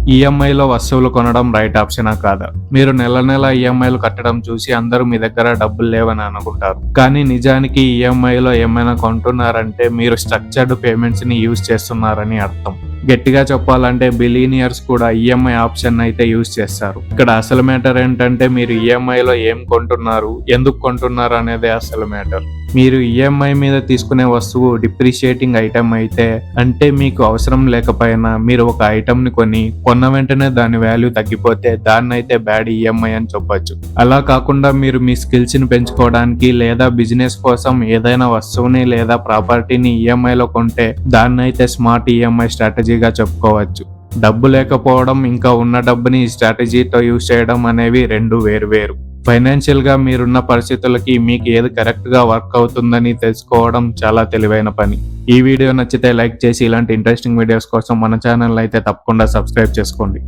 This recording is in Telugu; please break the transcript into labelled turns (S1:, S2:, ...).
S1: ఈఎంఐలో వస్తువులు కొనడం రైట్ ఆప్షనా కాదా? మీరు నెల నెల ఈఎంఐలు కట్టడం చూసి అందరూ మీ దగ్గర డబ్బులు లేవని అనుకుంటారు. కానీ నిజానికి ఈఎంఐలో ఏమైనా కొంటున్నారంటే మీరు స్ట్రక్చర్డ్ పేమెంట్స్ ని యూజ్ చేస్తున్నారని అర్థం. గట్టిగా చెప్పాలంటే బిలీనియర్స్ కూడా ఈఎంఐ ఆప్షన్ అయితే యూజ్ చేస్తారు. ఇక్కడ అసలు మ్యాటర్ ఏంటంటే మీరు ఈఎంఐలో ఏం కొంటున్నారు, ఎందుకు కొంటున్నారు అనేదే అసలు మ్యాటర్. మీరు ఈఎంఐ మీద తీసుకునే వస్తువు డిప్రిషియేటింగ్ ఐటమ్ అయితే, అంటే మీకు అవసరం లేకపోయినా మీరు ఒక ఐటమ్ ని కొన్న వెంటనే దాని వాల్యూ తగ్గిపోతే దాన్ని అయితే బ్యాడ్ ఈఎంఐ అని చెప్పొచ్చు. అలా కాకుండా మీరు మీ స్కిల్స్ ని పెంచుకోవడానికి లేదా బిజినెస్ కోసం ఏదైనా వస్తువుని లేదా ప్రాపర్టీని ఈఎంఐలో కొంటే దాన్ని అయితే స్మార్ట్ ఈఎంఐ స్ట్రాటజీగా చెప్పుకోవచ్చు. డబ్బు లేకపోవడం ఇంకా ఉన్న డబ్బుని ఈ స్ట్రాటజీతో యూజ్ చేయడం అనేవి రెండు వేరు. ఫైనాన్షియల్ గా మీరున్న పరిస్థితులకి మీకు ఏది కరెక్ట్ గా వర్క్ అవుతుందని తెలుసుకోవడం చాలా తెలివైన పని. ఈ వీడియో నచ్చితే లైక్ చేసి ఇలాంటి ఇంట్రెస్టింగ్ వీడియోస్ కోసం మన ఛానల్ అయితే తప్పకుండా సబ్స్క్రైబ్ చేసుకోండి.